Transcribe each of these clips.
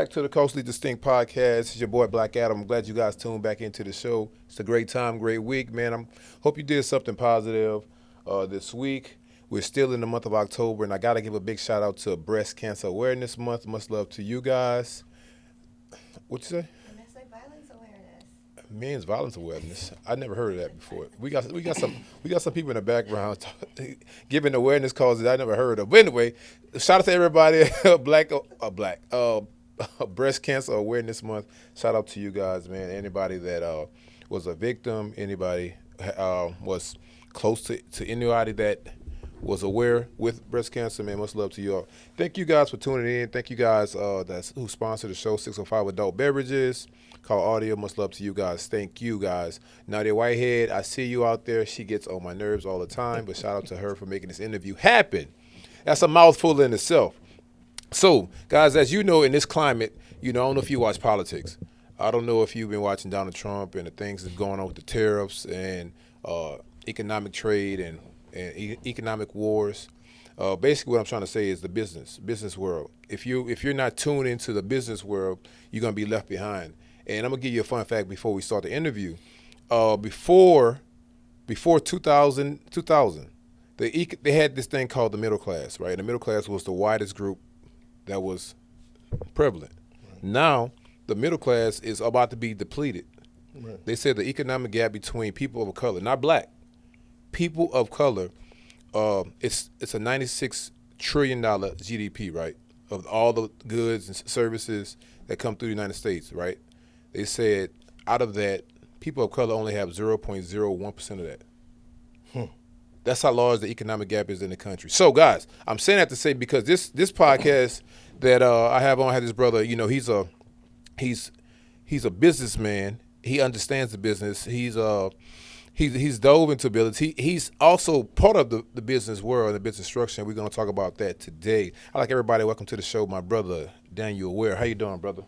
back to the Culturally Distinct Podcast. It's your boy Black Adam. I'm glad you guys tuned back into the show. It's a great time, great week, man. Hope you did something positive this week. We're still in the month of October, and I got to give a big shout out to Breast Cancer Awareness Month. Much love to you guys. What you say? Domestic violence awareness. Men's violence awareness. I never heard of that before. We got some people in the background giving awareness causes I never heard of. But anyway, shout out to everybody. Breast Cancer Awareness Month. Shout out to you guys, man. Anybody that was a victim, anybody was close to anybody that was aware with breast cancer, man. Much love to you all. Thank you guys for tuning in. Thank you guys who sponsored the show, 605 Adult Beverages, Call Audio. Much love to you guys. Thank you guys. Nadia Whitehead, I see you out there. She gets on my nerves all the time, but shout out to her for making this interview happen. That's a mouthful in itself. So, guys, as you know, in this climate, I don't know if you watch politics. I don't know if you've been watching Donald Trump and the things that's going on with the tariffs and economic trade and economic wars. Basically, what I'm trying to say is the business world. If you're not tuned into the business world, you're gonna be left behind. And I'm gonna give you a fun fact before we start the interview. Before 2000, they had this thing called the middle class, right? And the middle class was the widest group that was prevalent. Right. Now, the middle class is about to be depleted. Right. They said the economic gap between people of color, not black, people of color, it's a $96 trillion GDP, right, of all the goods and services that come through the United States, right? They said out of that, people of color only have 0.01% of that. That's how large the economic gap is in the country. So, guys, I'm saying that to say because this podcast that I have this brother. He's a businessman. He understands the business. He's dove into business. He's also part of the business world, the business structure, and we're going to talk about that today. I'd like everybody, welcome to the show, my brother, Daniel Ware. How you doing, brother?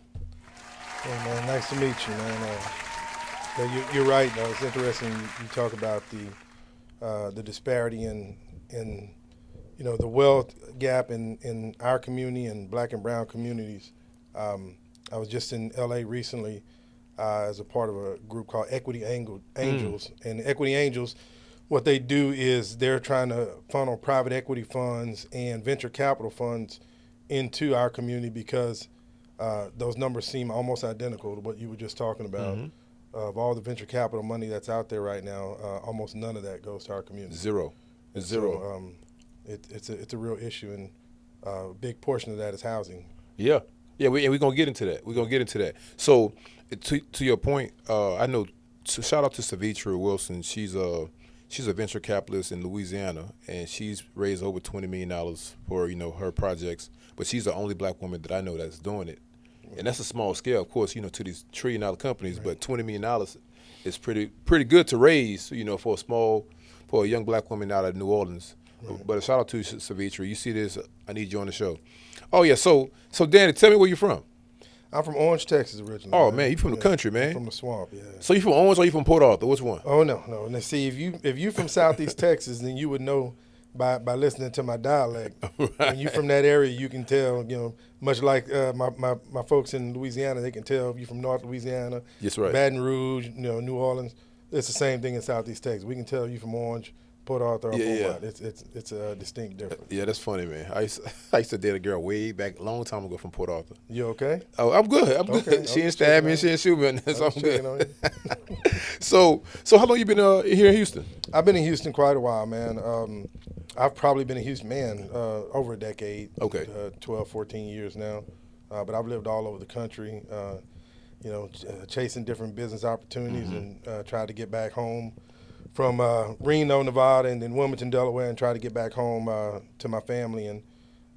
Hey, man, nice to meet you, man. You're right. It's interesting you talk about the disparity in the wealth gap in our community and black and brown communities. I was just in L.A. recently as a part of a group called Equity Angels. And Equity Angels, what they do is they're trying to funnel private equity funds and venture capital funds into our community because those numbers seem almost identical to what you were just talking about. Mm-hmm. Of all the venture capital money that's out there right now, almost none of that goes to our community. Zero. It's zero. So, it's a real issue, and a big portion of that is housing. Yeah. We're gonna get into that. So, to your point, I know. So shout out to Savitra Wilson. She's a venture capitalist in Louisiana, and she's raised over $20 million for her projects. But she's the only black woman that I know that's doing it. And that's a small scale, of course, to these $1 trillion companies, right. But $20 million is pretty good to raise, for a young black woman out of New Orleans. Right. But a shout out to Savitra. You see this, I need you on the show. Oh yeah, so Danny, tell me where you're from. I'm from Orange, Texas originally. Oh man, you from the country, man. I'm from the swamp, yeah. So you from Orange or you from Port Arthur? Which one? Oh no. Now see, if you from Southeast Texas, then you would know by listening to my dialect. Right. When you from that area, you can tell, much like my folks in Louisiana, they can tell if you from North Louisiana, yes, right. Baton Rouge, New Orleans. It's the same thing in Southeast Texas. We can tell you from Orange, Port Arthur, or Beaumont. It's a distinct difference. Yeah, that's funny, man. I used to date a girl way back a long time ago from Port Arthur. You okay? Oh, I'm good. Okay. She didn't stab me, she didn't shoot me, so I'm good. So how long you been here in Houston? I've been in Houston quite a while, man. I've probably been in Houston, over a decade. Okay. 12, 14 years now. But I've lived all over the country, chasing different business opportunities and tried to get back home from Reno, Nevada, and then Wilmington, Delaware, and try to get back home to my family. And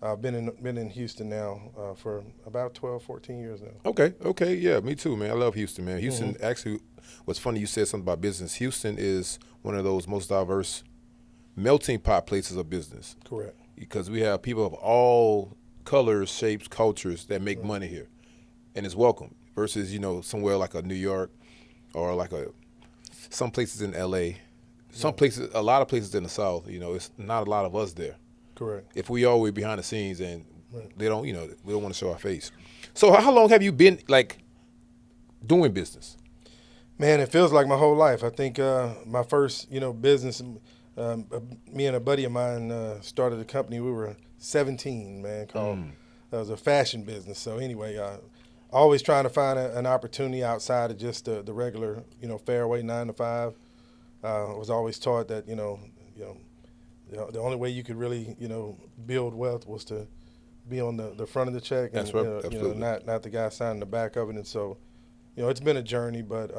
I've been in Houston now for about 12, 14 years now. Okay, yeah, me too, man. I love Houston, man. Houston, actually, what's funny, you said something about business. Houston is one of those most diverse melting pot places of business. Correct. Because we have people of all colors, shapes, cultures that make money here, and it's welcome. Versus somewhere like a New York or like some places in L.A. Places, a lot of places in the South. It's not a lot of us there. Correct. If we are, we're behind the scenes, and they don't, we don't want to show our face. So how long have you been like doing business? Man, it feels like my whole life. I think my first, business, me and a buddy of mine started a company. We were 17, man, called, it was a fashion business. So anyway, always trying to find an opportunity outside of just the regular, fairway 9 to 5. I was always taught that, the only way you could really, build wealth was to be on the front of the check, and That's right. Absolutely. not the guy signing the back of it. And so, it's been a journey, but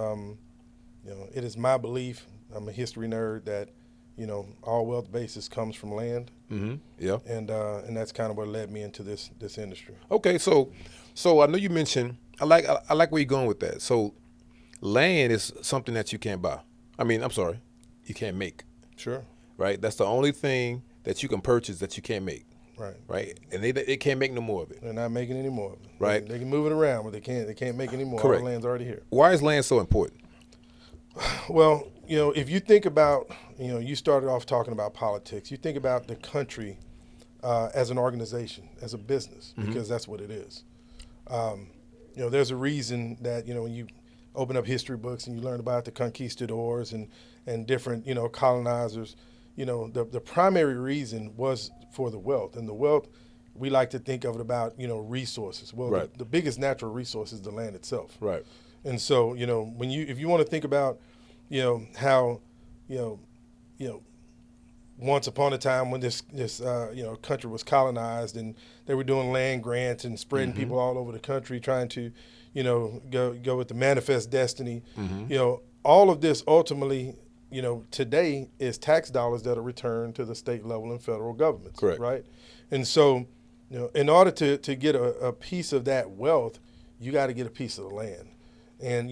it is my belief. I'm a history nerd that all wealth basis comes from land. Mm-hmm. Yeah. And that's kind of what led me into this industry. Okay, so I know you mentioned I like where you're going with that. So land is something that you can't buy. I mean, I'm sorry, you can't make. Sure. Right. That's the only thing that you can purchase that you can't make. Right. Right. And they can't make no more of it. They're not making any more of it. Right. They can move it around, but they can't make any more. Correct. All the land's already here. Why is land so important? Well, if you think about, you started off talking about politics. You think about the country as an organization, as a business, because that's what it is. There's a reason that, when you open up history books and you learn about the conquistadors and different, colonizers, the primary reason was for the wealth. And the wealth, we like to think of it about, resources. Well, Right. the biggest natural resource is the land itself. Right. And so, if you want to think about, how, once upon a time when this country was colonized and they were doing land grants and spreading people all over the country trying to, go with the manifest destiny, all of this ultimately, today is tax dollars that are returned to the state level and federal governments. Correct. Right. And so, in order to get a piece of that wealth, you got to get a piece of the land. And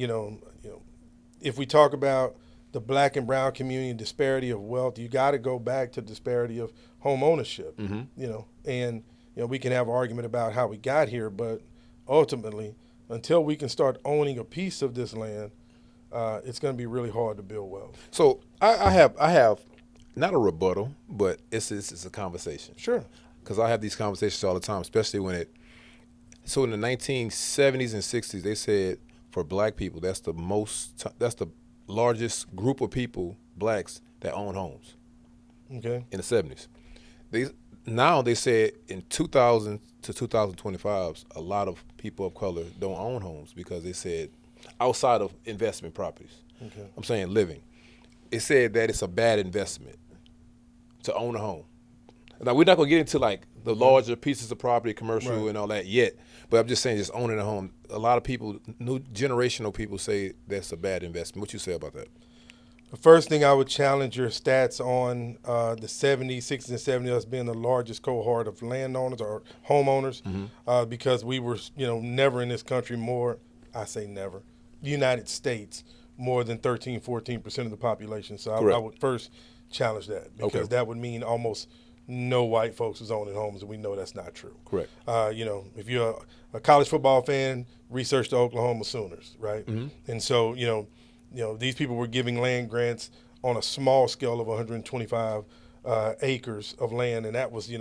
if we talk about the black and brown community and disparity of wealth, you got to go back to disparity of home ownership. And we can have an argument about how we got here, but ultimately, until we can start owning a piece of this land, it's going to be really hard to build wealth. So I have not a rebuttal, but it's a conversation. Sure. Because I have these conversations all the time, especially when so in the 1970s and 60s, they said for black people, that's the largest group of people, blacks, that own homes. Okay. In the 70s. Now they said in 2000 to 2025, a lot of people of color don't own homes because they said outside of investment properties. Okay. I'm saying living. It said that it's a bad investment to own a home. Now we're not gonna get into like the larger pieces of property, commercial Right. and all that yet, but I'm just saying just owning a home. A lot of people, new generational people say that's a bad investment. What you say about that? The first thing I would challenge your stats on the 70s, 60s, and 70s as being the largest cohort of landowners or homeowners, because we were, never in this country more, I say never, the United States, more than 13, 14% of the population. So I would first challenge that because that would mean almost no white folks is owning homes, and we know that's not true. Correct. If you're a college football fan, research the Oklahoma Sooners, right? And so, these people were giving land grants on a small scale of 125 acres of land, and that was,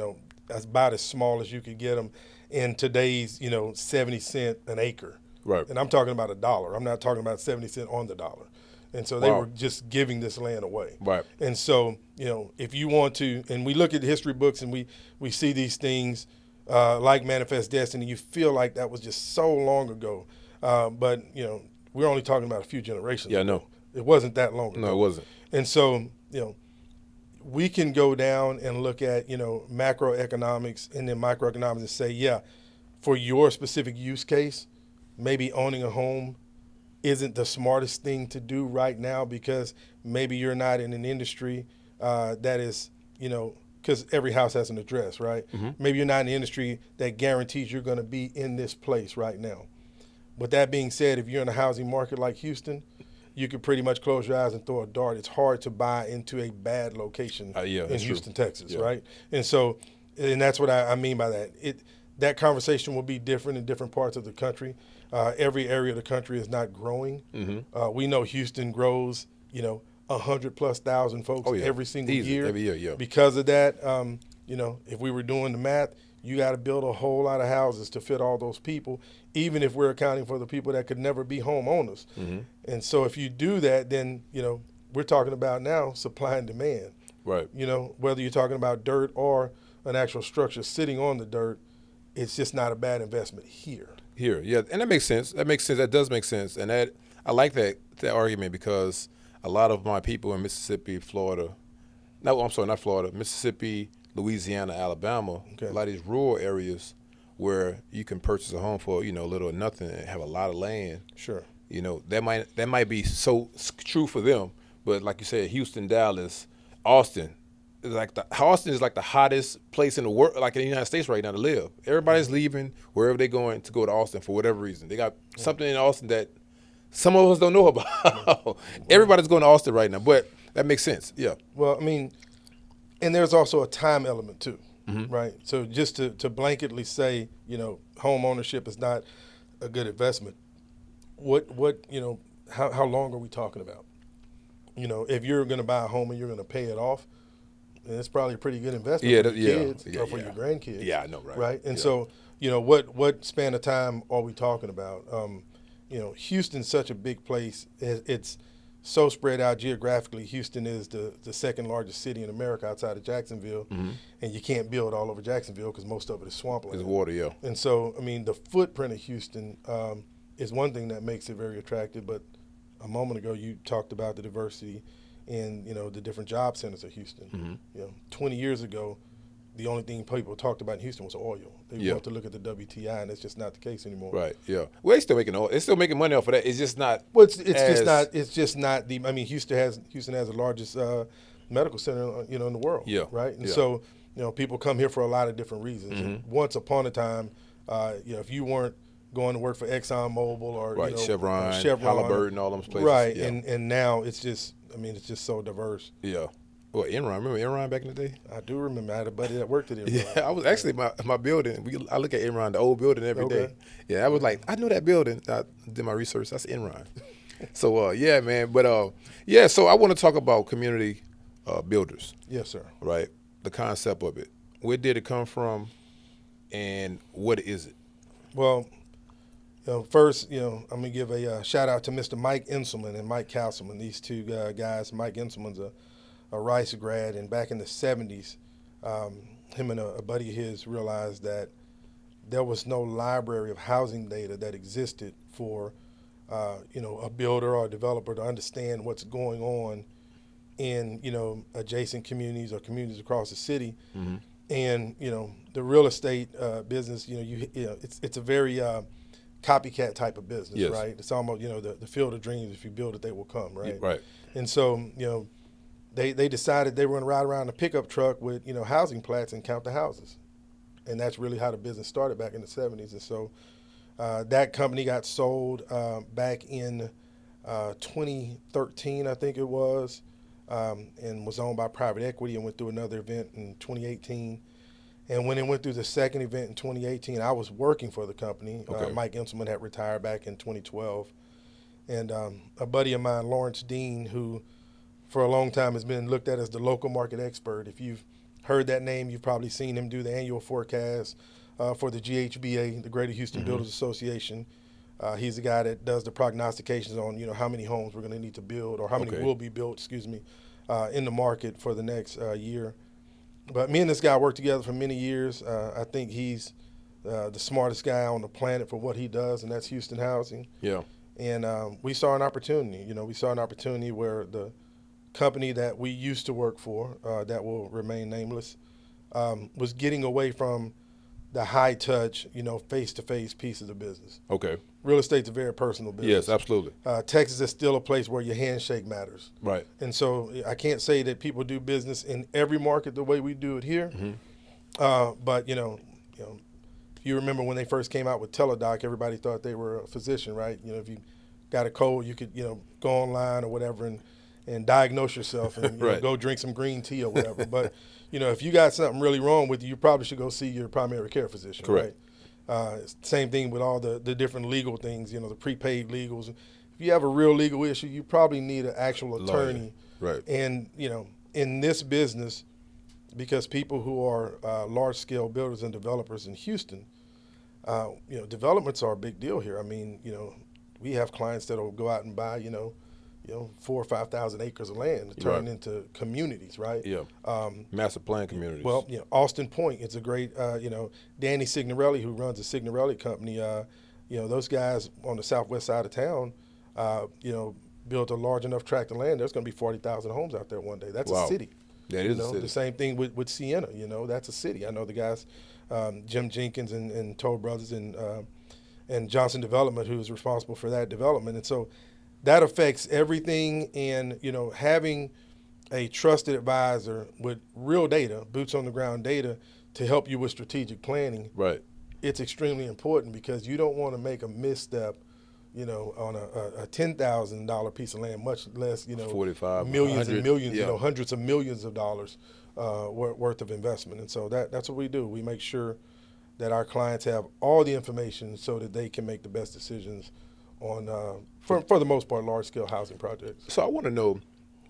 that's about as small as you could get them in today's, 70 cents an acre. Right. And I'm talking about $1. I'm not talking about 70 cents on the dollar. And so they were just giving this land away. Right. And so, if you want to, and we look at history books and we see these things like Manifest Destiny, you feel like that was just so long ago. But, we're only talking about a few generations ago. No. It wasn't that long ago. No, it wasn't. And so, we can go down and look at, macroeconomics and then microeconomics and say, for your specific use case, maybe owning a home isn't the smartest thing to do right now because maybe you're not in an industry that is, because every house has an address, right? Maybe you're not in an industry that guarantees you're going to be in this place right now. With that being said, if you're in a housing market like Houston, you could pretty much close your eyes and throw a dart. It's hard to buy into a bad location in Houston, Texas, right? And so, and that's what I mean by that. That conversation will be different in different parts of the country. Every area of the country is not growing. We know Houston grows, 100,000+ folks every single year. Every year, yeah. Because of that, if we were doing the math, you got to build a whole lot of houses to fit all those people, even if we're accounting for the people that could never be homeowners. Mm-hmm. And so if you do that, then, we're talking about now supply and demand. Right. Whether you're talking about dirt or an actual structure sitting on the dirt, it's just not a bad investment here. Yeah, and that makes sense. That does make sense, and I like that argument because a lot of my people in Mississippi, Florida, not Florida, Mississippi, Louisiana, Alabama, Okay. a lot of these rural areas where you can purchase a home for little or nothing and have a lot of land. Sure. That might be so true for them, but like you said, Houston, Dallas, Austin. Austin is like the hottest place in the world, like in the United States right now to live. Everybody's leaving wherever they're going to go to Austin for whatever reason. They got something in Austin that some of us don't know about. Everybody's going to Austin right now, but that makes sense. Yeah. Well, and there's also a time element too, Mm-hmm. right? So just to blanketly say, home ownership is not a good investment. How long are we talking about? If you're going to buy a home and you're going to pay it off, then it's probably a pretty good investment for your kids or for your grandkids. Yeah, I know, right? Right, and Yeah. so what span of time are we talking about? Houston's such a big place. It's so spread out geographically. Houston is the second largest city in America outside of Jacksonville, Mm-hmm. and you can't build all over Jacksonville because most of it is swampland. It's water, yeah. And so, the footprint of Houston is one thing that makes it very attractive. But a moment ago, you talked about the diversity and the different job centers of Houston. Mm-hmm. 20 years ago, the only thing people talked about in Houston was oil. They Yeah. want to look at the WTI, and it's just not the case anymore. Right, yeah. Well, they're still making money off of that. It's just not. Well, it's just not the. Houston has the largest medical center in the world. Yeah, Right. And yeah. so people come here for a lot of different reasons. And Mm-hmm. once upon a time, if you weren't going to work for ExxonMobil or Right, Chevron, Chevron, Halliburton, all those places. right? Yeah. And now it's just so diverse. Yeah. Well, Enron. Remember Enron back in the day? I do remember I had a buddy that worked at it. Yeah, I was actually my building. I look at Enron, the old building, every day. Okay. Yeah, I was like, I know that building. I did my research. That's Enron. So yeah, man. But yeah. So I want to talk about community builders, Yes, sir. right? The concept of it. Where did it come from, and what is it? Well, first, I'm going to give a shout out to Mr. Mike Inselman and Mike Castleman. These two guys. Mike Inselman's a Rice grad, and back in the 70s, him and a buddy of his realized that there was no library of housing data that existed for, a builder or a developer to understand what's going on in, adjacent communities or communities across the city. Mm-hmm. And, the real estate business, it's a very copycat type of business, Yes. right? It's almost, the field of dreams. If you build it, they will come, right? Right. And so, they decided they were going to ride around a pickup truck with, housing plats and count the houses. And that's really how the business started back in the 70s. And so that company got sold back in 2013, I think it was, and was owned by private equity and went through another event in 2018. And when it went through the second event in 2018, I was working for the company. Okay. Mike Inselman had retired back in 2012. And a buddy of mine, Lawrence Dean, who for a long time has been looked at as the local market expert. If you've heard that name, you've probably seen him do the annual forecast for the GHBA, the Greater Houston Mm-hmm. Builders Association. He's the guy that does the prognostications on, how many homes we're going to need to build or how many Okay. will be built, in the market for the next year. But me and this guy worked together for many years. I think he's the smartest guy on the planet for what he does, and that's Houston housing. Yeah. And we saw an opportunity. We saw an opportunity where the company that we used to work for, that will remain nameless, was getting away from the high touch, face-to-face piece of the business. Okay. Real estate's a very personal business. Yes, absolutely. Texas is still a place where your handshake matters. Right. And so I can't say that people do business in every market the way we do it here. Mm-hmm. But, if you remember when they first came out with Teladoc, everybody thought they were a physician, right? If you got a cold, you could, go online or whatever and diagnose yourself and Right. go drink some green tea or whatever. But, if you got something really wrong with you, you probably should go see your primary care physician, Correct. right? Same thing with all the different legal things, the prepaid legals. If you have a real legal issue, you probably need an actual attorney. Right. And, in this business, because people who are large-scale builders and developers in Houston, developments are a big deal here. I mean, we have clients that will go out and buy, 4,000 or 5,000 acres of land to turn into communities, right? Yeah. Master plan communities. Well, Austin Point, it's a great, Danny Signorelli, who runs the Signorelli company, those guys on the southwest side of town, built a large enough tract of land. There's going to be 40,000 homes out there one day. That's a city. That is a city. The same thing with Sienna, that's a city. I know the guys, Jim Jenkins and Toll Brothers and Johnson Development, who is responsible for that development. And so that affects everything. And, having a trusted advisor with real data, boots on the ground data, to help you with strategic planning, right, it's extremely important, because you don't want to make a misstep, on a $10,000 piece of land, much less, 45, millions and millions, yeah. Hundreds of millions of dollars worth of investment. And so that's what we do. We make sure that our clients have all the information so that they can make the best decisions on, for the most part, large-scale housing projects. So I want to know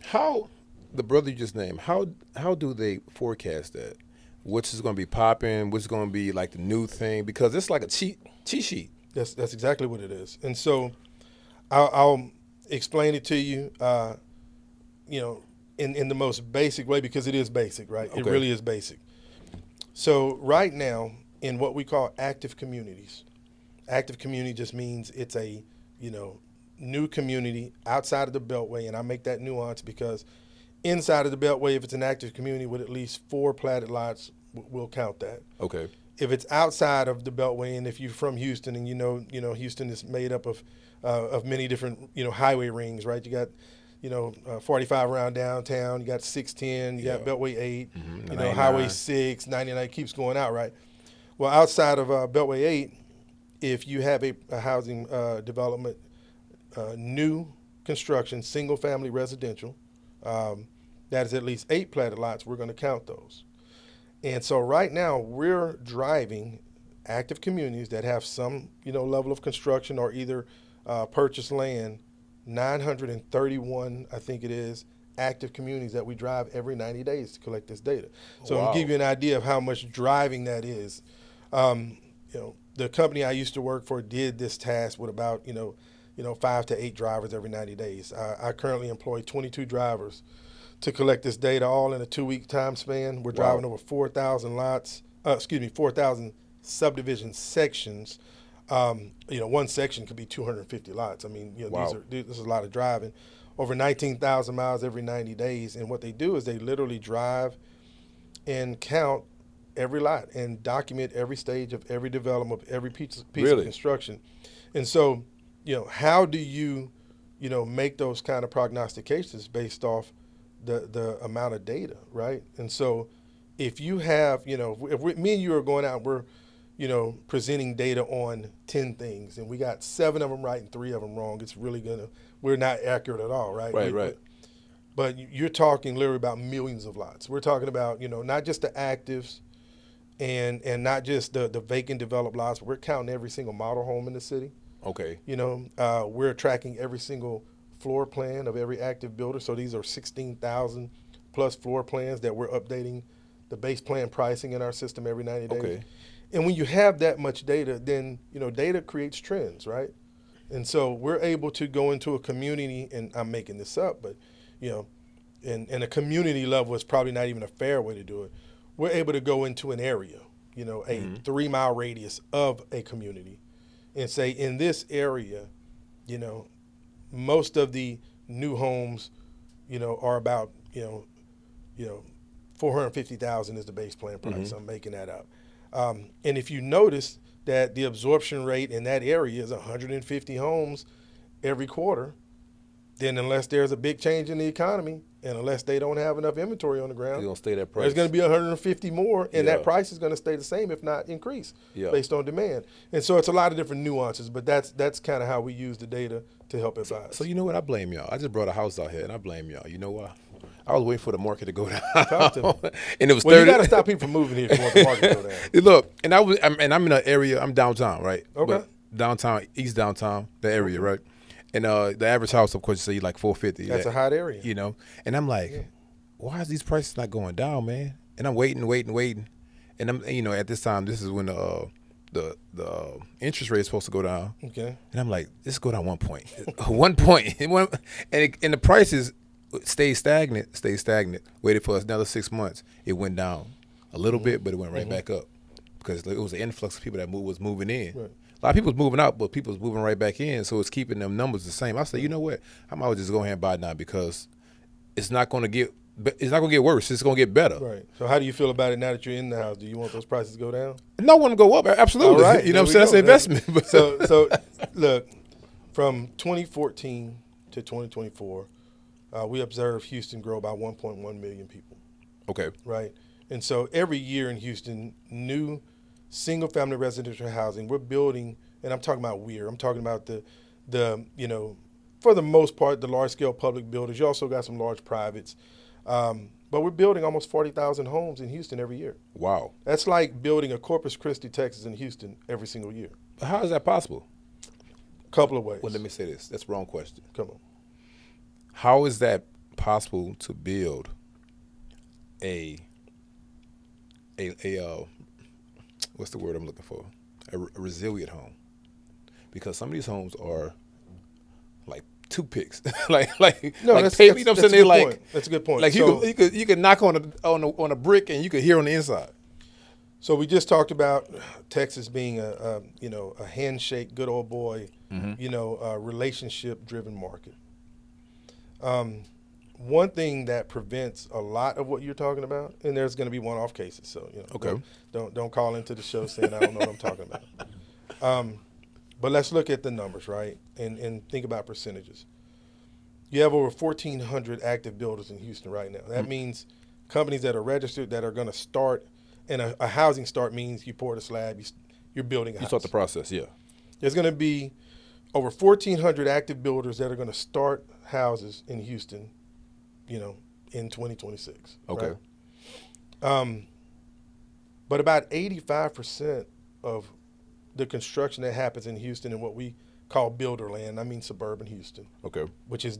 how the brother you just named, how do they forecast that? Which is going to be popping? What's going to be like the new thing? Because it's like a cheat sheet. That's exactly what it is. And so I'll explain it to you, in the most basic way, because it is basic, right? Okay. It really is basic. So right now, in what we call active communities, active community just means it's a, new community outside of the Beltway. And I make that nuance because inside of the Beltway, if it's an active community with at least 4 platted lots, we'll count that. Okay. If it's outside of the Beltway, and if you're from Houston, and Houston is made up of many different highway rings, right? You got 45 around downtown, you got 610, you got Beltway 8, Highway 6, 99, keeps going out, right? Well, outside of Beltway 8, if you have a housing development, new construction, single family residential, that is at least 8 platted lots, we're going to count those. And so right now we're driving active communities that have some, level of construction or either purchased land, 931, I think it is, active communities that we drive every 90 days to collect this data. So Wow. to give you an idea of how much driving that is, the company I used to work for did this task with about, 5 to 8 drivers every 90 days. I currently employ 22 drivers to collect this data, all in a 2-week time span. We're driving over 4,000 lots, 4,000 subdivision sections. One section could be 250 lots. I mean, Wow. this is a lot of driving. Over 19,000 miles every 90 days. And what they do is they literally drive and count every lot and document every stage of every development, of every piece of construction. And so, how do you, make those kind of prognostications based off the amount of data, right? And so if you have, me and you are going out, we're, presenting data on 10 things, and we got 7 of them right and 3 of them wrong, it's really we're not accurate at all, right? Right. But you're talking literally about millions of lots. We're talking about, not just the actives and not just the vacant developed lots, but we're counting every single model home in the city. Okay. We're tracking every single floor plan of every active builder. So these are 16,000 plus floor plans that we're updating the base plan pricing in our system every 90 days. Okay. And when you have that much data, then, data creates trends, right? And so we're able to go into a community, and I'm making this up, but, and a community level is probably not even a fair way to do it. We're able to go into an area, a 3-mile radius of a community and say, in this area, most of the new homes, are about, 450,000 is the base plan price. I'm making that up. And if you notice that the absorption rate in that area is 150 homes every quarter, then unless there's a big change in the economy and unless they don't have enough inventory on the ground, It's gonna stay that price. there's going to be 150 more, and Yeah. that price is going to stay the same, if not increase, Yeah. based on demand. And so it's a lot of different nuances, but that's kind of how we use the data to help advise. So you know what? I blame y'all. I just brought a house out here, and I blame y'all. You know why? I was waiting for the market to go down, Talk to me. and it was Well, 30. you got to stop people from moving here if you want the market to go down. Look, and I'm in an area. I'm downtown, right? Okay. But downtown, East downtown, the area, right? And the average house, of course, you say like 450. That's a hot area. And I'm like, why is these prices not going down, man? and I'm waiting, and I'm at this time this is when the interest rate is supposed to go down. Okay. And I'm like, let's go down 1 point, 1 point, and the prices stayed stagnant. Waited for another 6 months. It went down a little bit, but it went right back up because it was an influx of people that was moving in. Right. A lot of people was moving out, but people was moving right back in, so it's keeping them numbers the same. I said, you know what? I might just go ahead and buy now because it's not going to get worse. It's going to get better. Right. So how do you feel about it now that you're in the house? Do you want those prices to go down? No one to go up. Absolutely. All right, You know what there I'm saying? we That's go. an investment. So look, from 2014 to 2024, we observed Houston grow by 1.1 million people. Okay. Right. And so every year in Houston, new single-family residential housing, we're building, and I'm talking about I'm talking about the for the most part, the large-scale public builders. You also got some large privates. But we're building almost 40,000 homes in Houston every year. Wow. That's like building a Corpus Christi, Texas, in Houston every single year. But how is that possible? A couple of ways. Well, let me say this. That's the wrong question. Come on. How is that possible to build a what's the word I'm looking for? A resilient home? Because some of these homes are like toothpicks, like No, like that's, paper. that's, You know what I'm that's saying? a They good like point. That's a good point. like So- you could knock on a brick and you could hear on the inside. So we just talked about Texas being a handshake, good old boy, relationship driven market. One thing that prevents a lot of what you're talking about, and there's going to be one-off cases, so Okay. don't call into the show saying I don't know what I'm talking about. But let's look at the numbers, right, and think about percentages. You have over 1,400 active builders in Houston right now. That means companies that are registered that are going to start. And a housing start means you pour the slab, you're building a house. You start the process, yeah. There's going to be over 1,400 active builders that are going to start houses in Houston, in 2026. Okay. Right? But about 85% of the construction that happens in Houston in what we call builder land, I mean suburban Houston, Okay. which is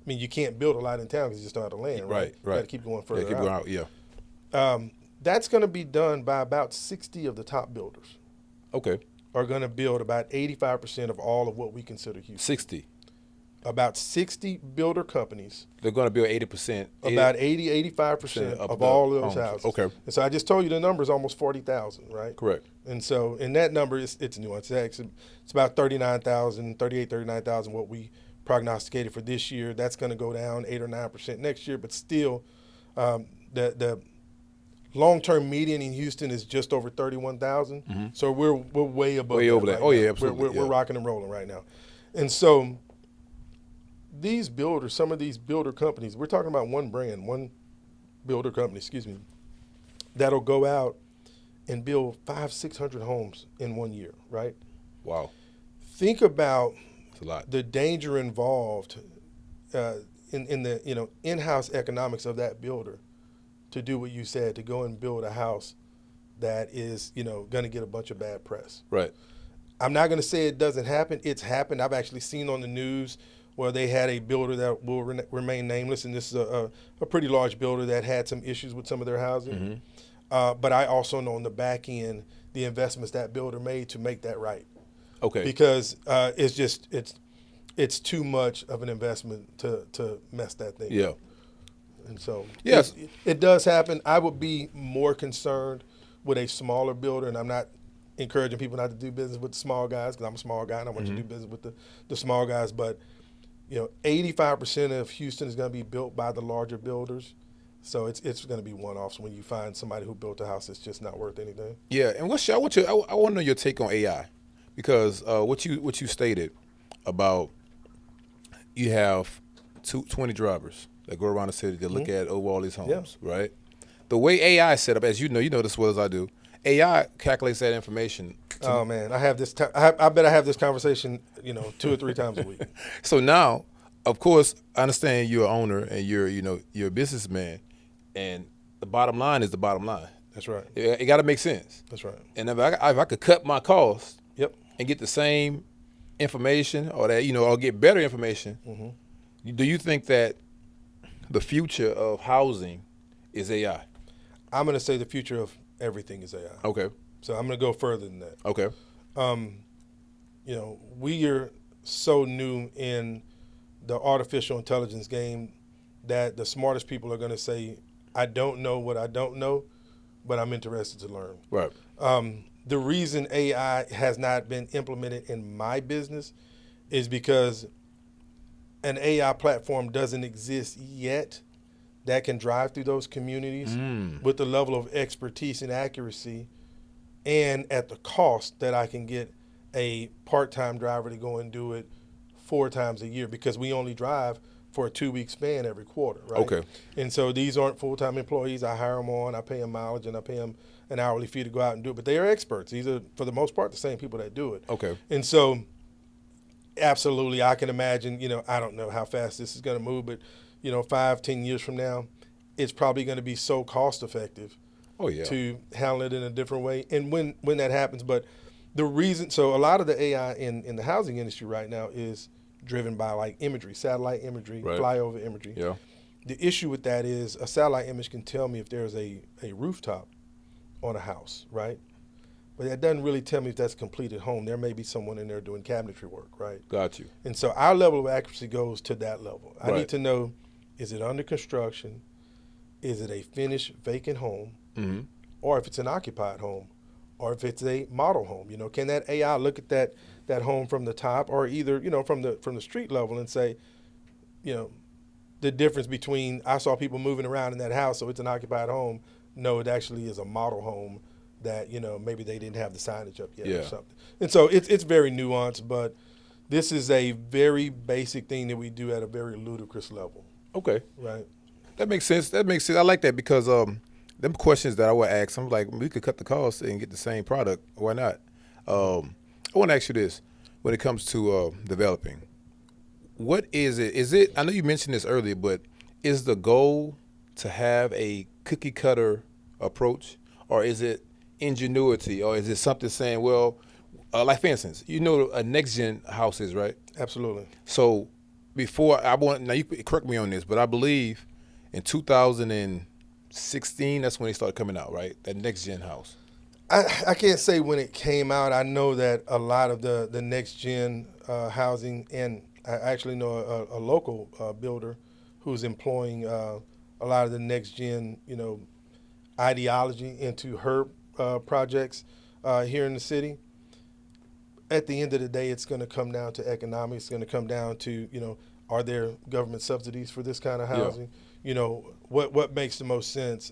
you can't build a lot in town because you just don't have the land, right? Right. You got to keep going further Yeah, keep out. going out, yeah. That's going to be done by about 60 of the top builders. Okay. Are going to build about 85% of all of what we consider Houston. 60. About 60 builder companies. They're going to build 80%. About 85% of the all of those homes. houses. Okay. And so I just told you the number is almost 40,000, right? Correct. And so in that number, it's nuanced. It's about 39,000 what we prognosticated for this year. That's going to go down 8 or 9% next year, but still the long-term median in Houston is just over 31,000. So we're way above. Way over that. Right Oh, now. yeah, absolutely. We're rocking and rolling right now. And so these builders, some of these builder companies, we're talking about one builder company, that'll go out and build 500-600 homes in 1 year, right? Wow. Think about It's a lot. the danger involved in the in-house economics of that builder to do what you said, to go and build a house that is going to get a bunch of bad press. Right. I'm not going to say it doesn't happen. It's happened. I've actually seen on the news where they had a builder that will remain nameless, and this is a pretty large builder that had some issues with some of their housing. But I also know on the back end the investments that builder made to make that right. Okay. Because it's too much of an investment to mess that thing Yeah. up. And so Yes. it does happen. I would be more concerned with a smaller builder, and I'm not encouraging people not to do business with the small guys because I'm a small guy and I want you to do business with the small guys. But 85% of Houston is going to be built by the larger builders. So it's going to be one-offs when you find somebody who built a house that's just not worth anything. Yeah, and I want to know your take on AI, because what you stated about you have 20 drivers that go around the city to look at over all these homes, right? The way AI is set up, as you know this as well as I do, AI calculates that information. Oh man, I have this. I bet I have this conversation, 2 or 3 times a week. So now, of course, I understand you're an owner and you're a businessman, and the bottom line is the bottom line. That's right. It got to make sense. That's right. And if I could cut my costs, Yep. and get the same information or that or get better information, do you think that the future of housing is AI? I'm going to say the future of everything is AI. Okay. So I'm going to go further than that. Okay. We are so new in the artificial intelligence game that the smartest people are going to say, I don't know what I don't know, but I'm interested to learn. Right. The reason AI has not been implemented in my business is because an AI platform doesn't exist yet that can drive through those communities with the level of expertise and accuracy and at the cost that I can get a part-time driver to go and do it 4 times a year, because we only drive for a 2-week span every quarter, right? Okay. And so these aren't full-time employees. I hire them on, I pay them mileage, and I pay them an hourly fee to go out and do it. But they are experts. These are, for the most part, the same people that do it. Okay. And so absolutely, I can imagine, I don't know how fast this is going to move, but, 5-10 years from now, it's probably going to be so cost effective to handle it in a different way. And when that happens, but the reason, so a lot of the AI in the housing industry right now is driven by like imagery, satellite imagery, flyover imagery. Yeah. The issue with that is a satellite image can tell me if there's a rooftop on a house, right? But that doesn't really tell me if that's a completed home. There may be someone in there doing cabinetry work, right? Got you. And so our level of accuracy goes to that level. I Right. need to know, is it under construction? Is it a finished vacant home? Mm-hmm. Or if it's an occupied home? Or if it's a model home? Can that AI look at that home from the top, or either, from the street level and say, the difference between, I saw people moving around in that house, so it's an occupied home. No, it actually is a model home that, maybe they didn't have the signage up yet or something. And so it's very nuanced, but this is a very basic thing that we do at a very ludicrous level. Okay. Right. That makes sense. I like that because them questions that I would ask, I'm like, we could cut the cost and get the same product. Why not? I want to ask you this. When it comes to developing, what is it? Is it, I know you mentioned this earlier, but is the goal to have a cookie cutter approach, or is it ingenuity, or is it something saying, well, like for instance, a next gen house is, right? Absolutely. So now you correct me on this, but I believe in 2016, that's when they started coming out, right? That next gen house. I can't say when it came out. I know that a lot of the next gen housing, and I actually know a local builder who's employing a lot of the next gen, ideology into her projects here in the city. At the end of the day, it's going to come down to economics. It's going to come down to, are there government subsidies for this kind of housing? Yeah. What makes the most sense?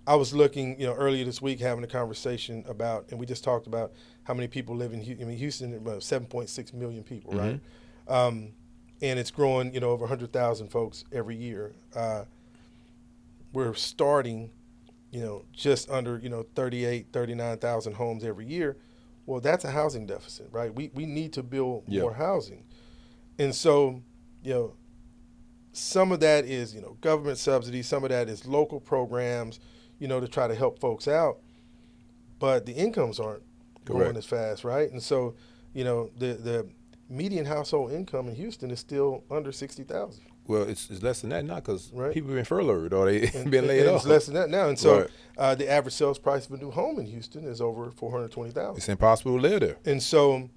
I was looking, earlier this week having a conversation about, and we just talked about how many people live in Houston. Houston, 7.6 million people, right? And it's growing, over 100,000 folks every year. We're starting, just under, 39,000 homes every year. Well, that's a housing deficit, right? We need to build more housing. And so, some of that is, government subsidies, some of that is local programs, to try to help folks out. But the incomes aren't growing as fast, right? And so, the median household income in Houston is still under $60,000. Well, it's less than that now because people have been furloughed or they been laid off. It's less than that now. And so the average sales price of a new home in Houston is over $420,000. It's impossible to live there. And so,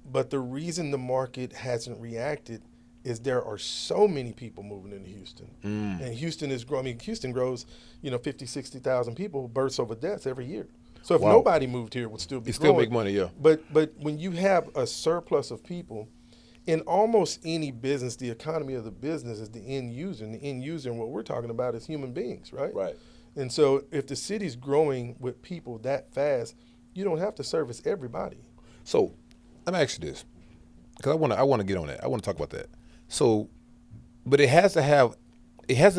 but the reason the market hasn't reacted is there are so many people moving into Houston. And Houston is growing. I mean, Houston grows, 50, 60,000 people, births over deaths every year. So if nobody moved here, it would still be growing. Still make money, yeah. But when you have a surplus of people, in almost any business, the economy of the business is the end user. And the end user, and what we're talking about, is human beings, right? Right. And so if the city's growing with people that fast, you don't have to service everybody. So let me ask you this, because I want to get on that. I want to talk about that. So, but it has to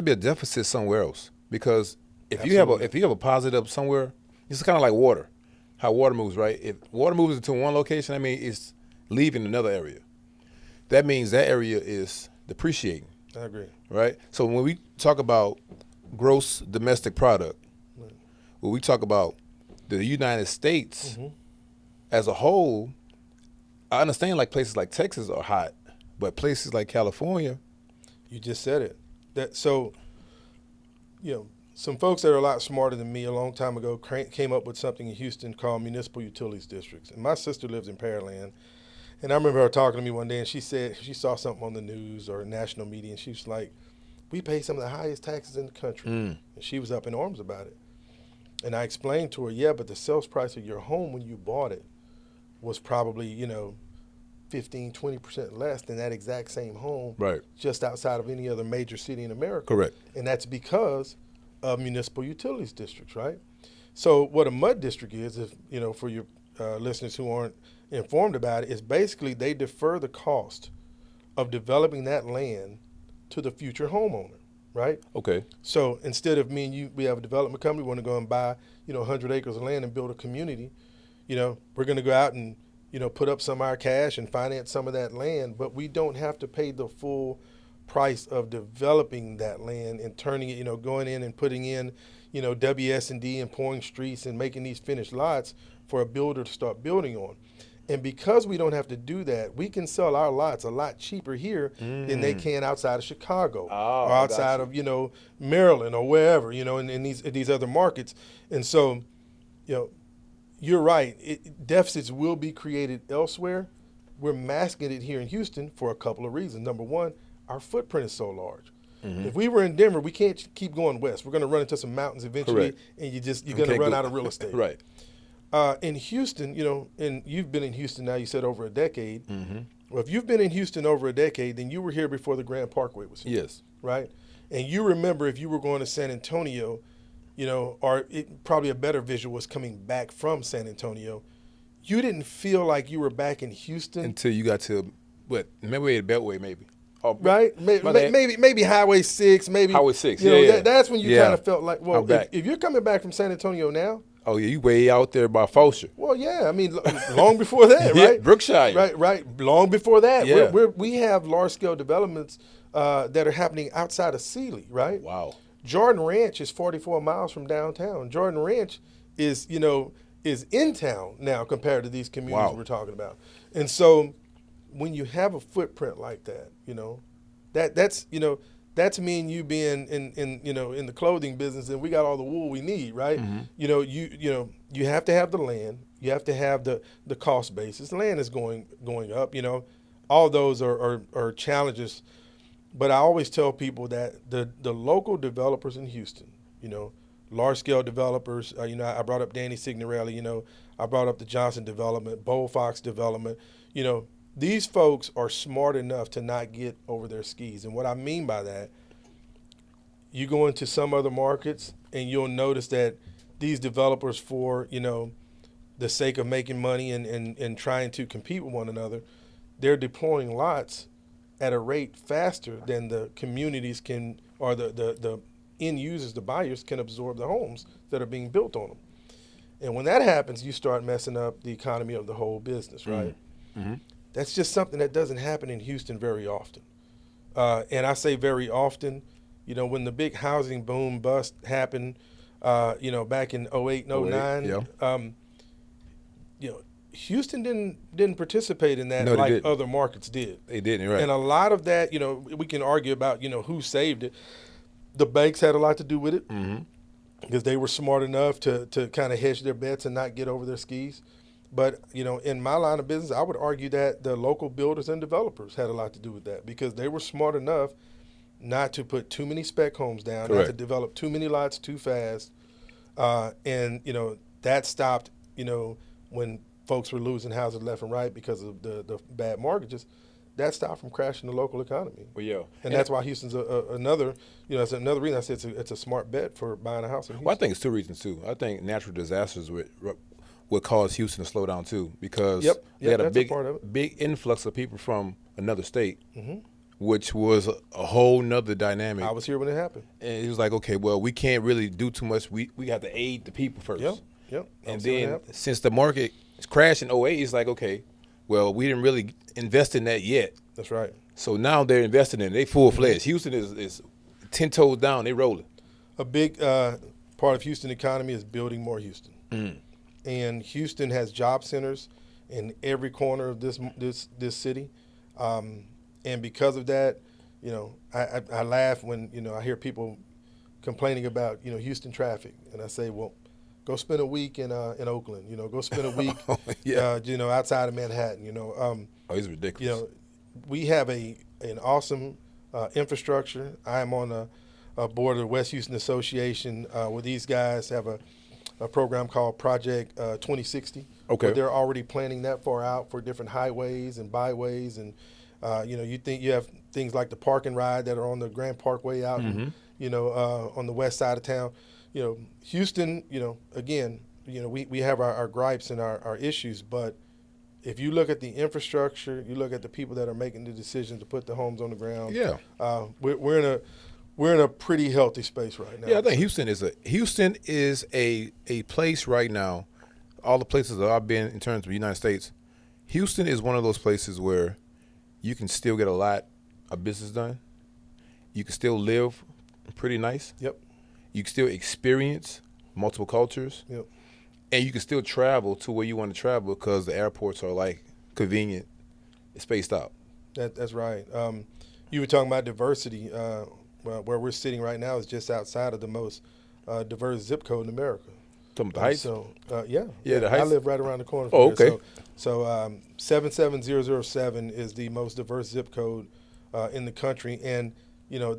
be a deficit somewhere else, because if you have a positive somewhere, it's kind of like water, how water moves, right? If water moves into one location, I mean, it's leaving another area. That means that area is depreciating. I agree. Right? So when we talk about gross domestic product, when we talk about the United States as a whole, I understand like places like Texas are hot, but places like California. You just said it. some folks that are a lot smarter than me a long time ago came up with something in Houston called municipal utilities districts. And my sister lives in Pearland. And I remember her talking to me one day, and she said she saw something on the news or national media, and she was like, we pay some of the highest taxes in the country. And she was up in arms about it. And I explained to her, yeah, but the sales price of your home when you bought it was probably, 15, 20% less than that exact same home Right. just outside of any other major city in America. Correct. And that's because of municipal utilities districts, right? So what a MUD district is, if for your listeners who aren't informed about it, is basically they defer the cost of developing that land to the future homeowner, right? Okay. So instead of me and you, we have a development company, we want to go and buy, 100 acres of land and build a community, we're going to go out and, put up some of our cash and finance some of that land, but we don't have to pay the full price of developing that land and turning it, going in and putting in, WS&D and pouring streets and making these finished lots for a builder to start building on. And because we don't have to do that, we can sell our lots a lot cheaper here than they can outside of Chicago or outside of, Maryland or wherever, in these other markets. And so, you're right. Deficits will be created elsewhere. We're masking it here in Houston for a couple of reasons. Number one, our footprint is so large. If we were in Denver, we can't keep going west. We're going to run into some mountains eventually, and you're going to run out of real estate. Right. In Houston, and you've been in Houston now, you said over a decade. Well, if you've been in Houston over a decade, then you were here before the Grand Parkway was here. Yes. Right? And you remember if you were going to San Antonio, or probably a better visual was coming back from San Antonio, you didn't feel like you were back in Houston. Until you got to, maybe the Beltway, maybe. Oh, right? Maybe Highway 6, maybe. Highway 6, yeah. That's when you kind of felt like, well, back. if you're coming back from San Antonio now. Oh, yeah, you way out there by Foster. Well, yeah, I mean, long before that, right? Yeah, Brookshire. Right, long before that. Yeah. We have large-scale developments that are happening outside of Sealy, right? Wow. Jordan Ranch is 44 miles from downtown. Jordan Ranch is in town now compared to these communities we're talking about. And so when you have a footprint like that, that's me and you being in the clothing business, and we got all the wool we need, right? You have to have the land, you have to have the cost basis. The land is going up, all those are challenges. But I always tell people that the local developers in Houston, large-scale developers, I brought up Danny Signorelli, I brought up the Johnson development, Bullfox development, these folks are smart enough to not get over their skis. And what I mean by that, you go into some other markets and you'll notice that these developers, for, the sake of making money and trying to compete with one another, they're deploying lots at a rate faster than the communities can, or the end users, the buyers, can absorb the homes that are being built on them. And when that happens, you start messing up the economy of the whole business, right? That's just something that doesn't happen in Houston very often. And I say very often, when the big housing boom bust happened, back in 08 and 09, Houston didn't participate in that like other markets did. They didn't, right. And a lot of that, we can argue about, who saved it. The banks had a lot to do with it because they were smart enough to kind of hedge their bets and not get over their skis. But, in my line of business, I would argue that the local builders and developers had a lot to do with that because they were smart enough not to put too many spec homes down, Correct. not to develop too many lots too fast. And that stopped, when folks were losing houses left and right because of the bad mortgages. That stopped from crashing the local economy. Well, yeah. And that's why Houston's another, it's another reason I said it's a smart bet for buying a house in Houston. Well, I think it's two reasons, too. I think natural disasters would cause Houston to slow down, too, because they had a big influx of people from another state, which was a whole nother dynamic. I was here when it happened. And it was like, okay, well, we can't really do too much. We have to aid the people first. Yep. And then since the market crashed in 08, it's like, okay, well, we didn't really invest in that yet. That's right. So now they're investing in it. They full-fledged. Houston is 10 toes down. They rolling. A big part of Houston economy is building more Houston. And Houston has job centers in every corner of this city. And because of that, I laugh when, I hear people complaining about Houston traffic, and I say, well, go spend a week in Oakland. Go spend a week, Yeah. outside of Manhattan. Oh, he's ridiculous. We have an awesome infrastructure. I am on a board of the West Houston Association where these guys have a program called Project 2060. Okay. Where they're already planning that far out for different highways and byways, and you think you have things like the park and ride that are on the Grand Parkway out, on the west side of town. Houston. Again, we have our gripes and our issues, but if you look at the infrastructure, you look at the people that are making the decision to put the homes on the ground. Yeah. We're in a pretty healthy space right now. Yeah, I think Houston is a place right now. All the places that I've been in terms of the United States, Houston is one of those places where you can still get a lot of business done. You can still live pretty nice. Yep. You can still experience multiple cultures. Yep. And you can still travel to where you want to travel because the airports are like convenient, spaced out. That's right. You were talking about diversity. Where we're sitting right now is just outside of the most diverse zip code in America. Talking about the Heights? Yeah, the Heights. I live right around the corner from Oh, here. okay. So 77007 is the most diverse zip code in the country, and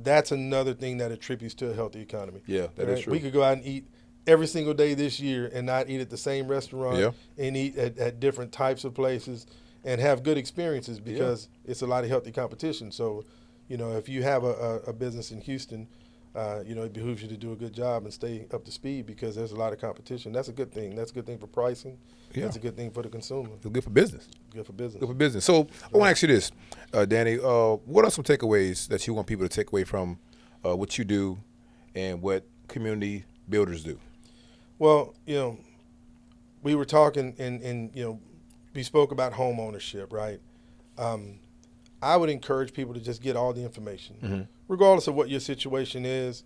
that's another thing that attributes to a healthy economy. Yeah, that is true. We could go out and eat every single day this year and not eat at the same restaurant and eat at different types of places and have good experiences because it's a lot of healthy competition. So, if you have a business in Houston, it behooves you to do a good job and stay up to speed because there's a lot of competition. That's a good thing. That's a good thing for pricing. Yeah. That's a good thing for the consumer. It's good for business. Good for business. Good for business. So I want to ask you this, Danny. What are some takeaways that you want people to take away from what you do and what community builders do? Well, we were talking and we spoke about home ownership, right? I would encourage people to just get all the information, regardless of what your situation is.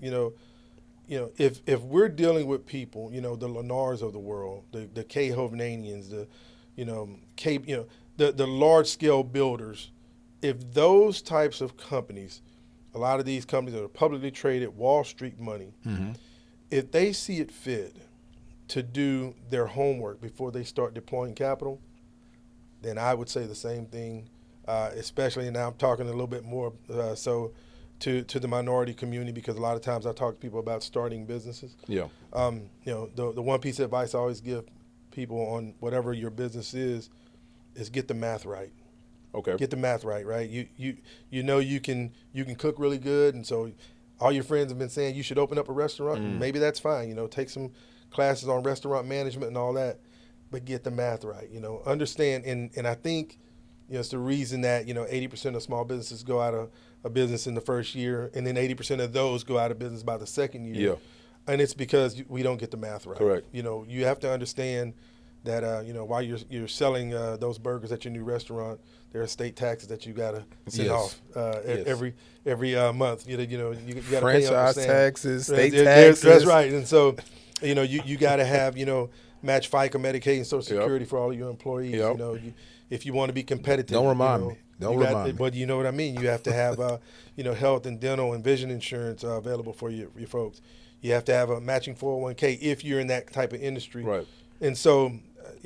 If we're dealing with people, the Lennars of the world, the K. Hovnanians, the large scale builders, if those types of companies, a lot of these companies that are publicly traded, Wall Street money, if they see it fit to do their homework before they start deploying capital, then I would say the same thing. Especially now, I'm talking a little bit more to the minority community because a lot of times I talk to people about starting businesses. Yeah. The one piece of advice I always give people on whatever your business is get the math right. Okay. Get the math right, right? You can cook really good, and so all your friends have been saying you should open up a restaurant. Maybe that's fine. Take some classes on restaurant management and all that, but get the math right. Understand, and I think. It's the reason that 80% of small businesses go out of a business in the first year, and then 80% of those go out of business by the second year. Yeah. And it's because we don't get the math right. Correct. You have to understand that while you're selling those burgers at your new restaurant, there are state taxes that you got to send off every month. You got to pay franchise taxes, state taxes. That's right. And so, you got to have match FICA, Medicaid, and Social Security for all of your employees. Yep. If you want to be competitive, Don't remind me. Don't remind me. But you know what I mean. You have to have health and dental and vision insurance available for your folks. You have to have a matching 401k if you're in that type of industry. Right. And so,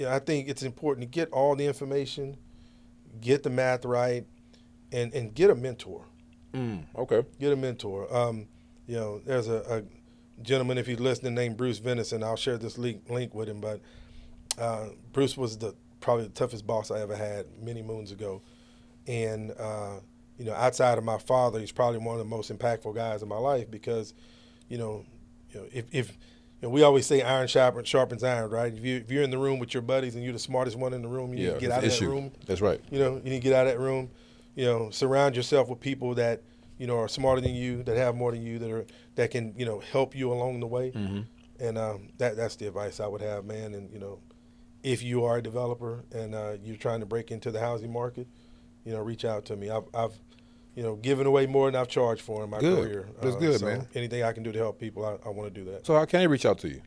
I think it's important to get all the information, get the math right, and get a mentor. Okay. Get a mentor. There's a gentleman, if he's listening, named Bruce Venison. I'll share this link with him. But Bruce was probably the toughest boss I ever had many moons ago. And, outside of my father, he's probably one of the most impactful guys in my life because, if we always say iron sharpens iron, right? If you're in the room with your buddies and you're the smartest one in the room, you need to get out of that room. That's right. You need to get out of that room. Surround yourself with people that, are smarter than you, that have more than you, that can, help you along the way. And that's the advice I would have, man. And, if you are a developer and you're trying to break into the housing market, reach out to me. I've given away more than I've charged for in my career. That's good, man. Anything I can do to help people, I want to do that. So how can I reach out to you?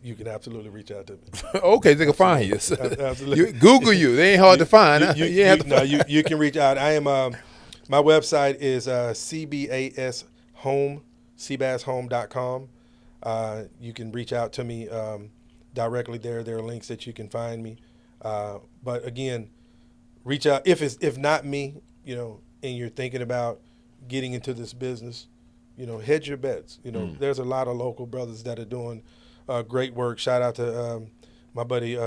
You can absolutely reach out to me. Okay, they can find you. Absolutely. Google you. They ain't hard to find. You can reach out. I am. My website is CBAS Home cbasshome.com. You can reach out to me directly there. There are links that you can find me. But again, reach out if not me, and you're thinking about getting into this business, hedge your bets. There's a lot of local brothers that are doing great work. Shout out to my buddy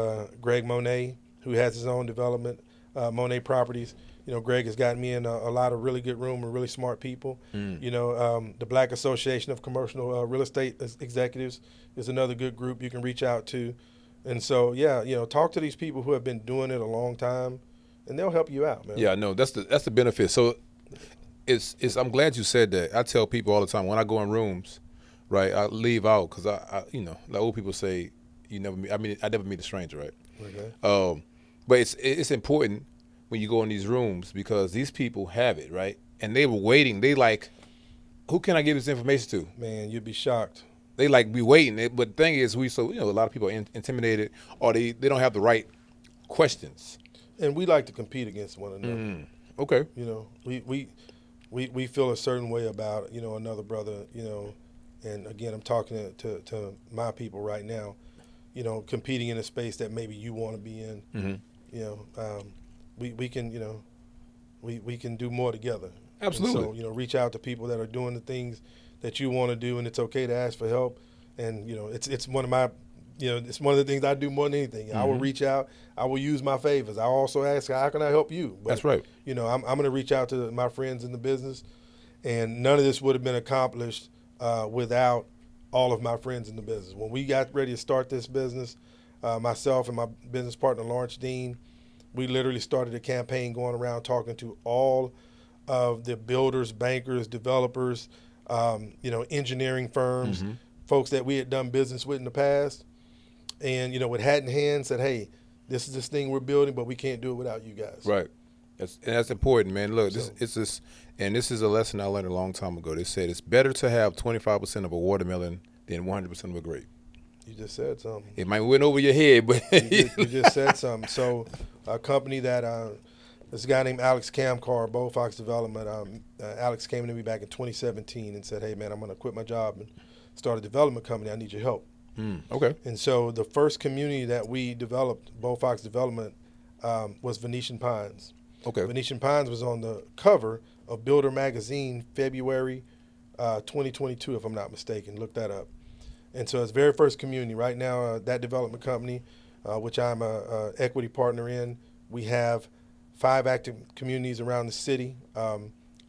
Greg Monet, who has his own development, Monet Properties. Greg has gotten me in a lot of really good room with really smart people. The Black Association of Commercial Real Estate Executives is another good group you can reach out to. And so, talk to these people who have been doing it a long time, and they'll help you out, man. Yeah, no, that's the benefit. So it's I'm glad you said that. I tell people all the time when I go in rooms, right, I leave out because I like old people say, I never meet a stranger, right? Okay. But it's important when you go in these rooms because these people have it, right? And they were waiting. They like, who can I give this information to? Man, you'd be shocked. They like be waiting. But the thing is, a lot of people are intimidated or they don't have the right questions. And we like to compete against one another. Okay. We feel a certain way about another brother. And again, I'm talking to my people right now. Competing in a space that maybe you want to be in. We can we can do more together. Absolutely. And so reach out to people that are doing the things that you want to do, and it's okay to ask for help. And it's one of my it's one of the things I do more than anything. I will reach out. I will use my favors. I also ask, how can I help you? But, that's right. I'm going to reach out to my friends in the business, and none of this would have been accomplished without all of my friends in the business. When we got ready to start this business, myself and my business partner, Lawrence Dean, we literally started a campaign going around talking to all of the builders, bankers, developers, engineering firms, folks that we had done business with in the past. And, with hat in hand said, hey, this is this thing we're building, but we can't do it without you guys. Right. That's important, man. Look, this is a lesson I learned a long time ago. They said it's better to have 25% of a watermelon than 100% of a grape. You just said something. It might went over your head, but you just said something. So a company that this guy named Alex Camcar, Bullfox Development, Alex came to me back in 2017 and said, hey, man, I'm going to quit my job and start a development company. I need your help. Okay. And so the first community that we developed, Bullfox Development, was Venetian Pines. Okay. Venetian Pines was on the cover of Builder Magazine, February 2022, if I'm not mistaken. Look that up. And so it's very first community. Right now, that development company, which I'm a equity partner in, we have 5 active communities around the city.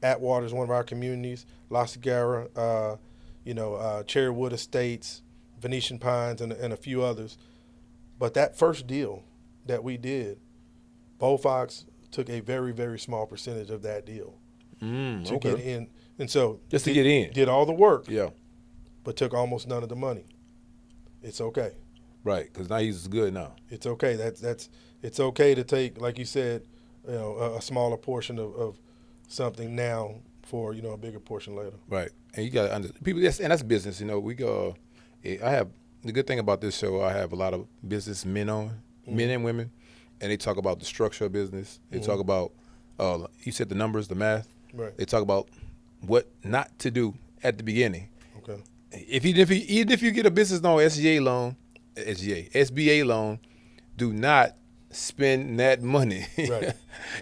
Atwater is one of our communities. La Ciguera, Cherrywood Estates, Venetian Pines, and a few others. But that first deal that we did, Bullfox took a very, very small percentage of that deal to get in. And so just to get in. Did all the work. Yeah. But took almost none of the money. It's okay. Right, because now he's good now. It's okay. It's okay to take, like you said, a smaller portion of something now for a bigger portion later. Right, and you got to people. That's business. We go. I have the good thing about this show. I have a lot of business men on, men and women, and they talk about the structure of business. They talk about you said the numbers, the math. Right. They talk about what not to do at the beginning. Okay. Even if you get a business loan, SBA loan, do not spend that money. Right.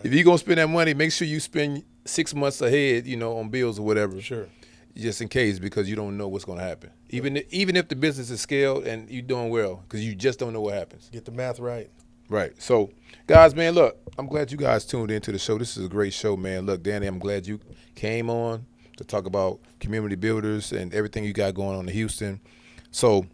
If you're gonna spend that money, make sure you spend 6 months ahead, on bills or whatever. Sure. Just in case, because you don't know what's gonna happen. Even if the business is scaled and you're doing well, because you just don't know what happens. Get the math right. Right. So, guys, man, look, I'm glad you guys tuned into the show. This is a great show, man. Look, Danny, I'm glad you came on to talk about community builders and everything you got going on in Houston. So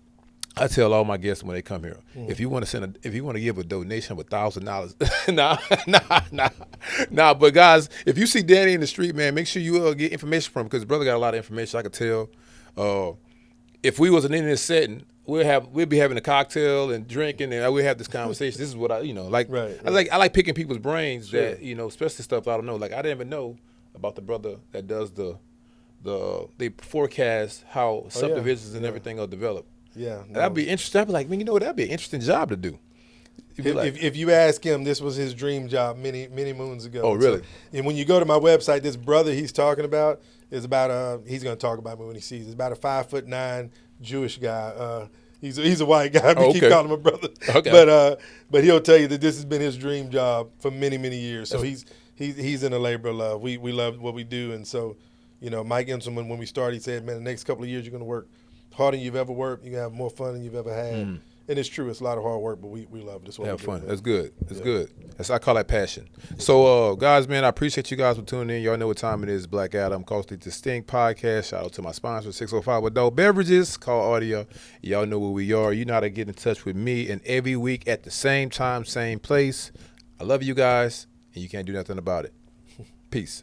I tell all my guests when they come here, if you want to give a donation of $1,000, nah. But guys, if you see Danny in the street, man, make sure you get information from him because brother got a lot of information. I could tell. If we wasn't in this setting, we'd be having a cocktail and drinking, and we'd have this conversation. This is what I like. Right. I like picking people's brains Sure. that especially stuff I don't know. Like I didn't even know about the brother that does they forecast how subdivisions and everything are developed. Yeah. That'd be interesting. I'd be like, man, that'd be an interesting job to do. You be like, If you ask him, this was his dream job many moons ago. Oh, really? And when you go to my website, this brother he's talking about is about he's going to talk about me when he sees. It's about a 5'9" Jewish guy. He's a white guy. We keep calling him a brother. Okay. But he'll tell you that this has been his dream job for many years. So he's in a labor of love. We love what we do, and so Mike Enselman, when we started, he said, "Man, the next couple of years you're going to work harder than you've ever worked. You're going to have more fun than you've ever had." And it's true. It's a lot of hard work, but we love it. It's what have we fun. do. That's good. That's good. I call that passion. So, guys, man, I appreciate you guys for tuning in. Y'all know what time it is. Black Adam, Culturally Distinct Podcast. Shout out to my sponsor, 605 Adult Beverages, Call Audio. Y'all know where we are. You know how to get in touch with me. And every week at the same time, same place. I love you guys, and you can't do nothing about it. Peace.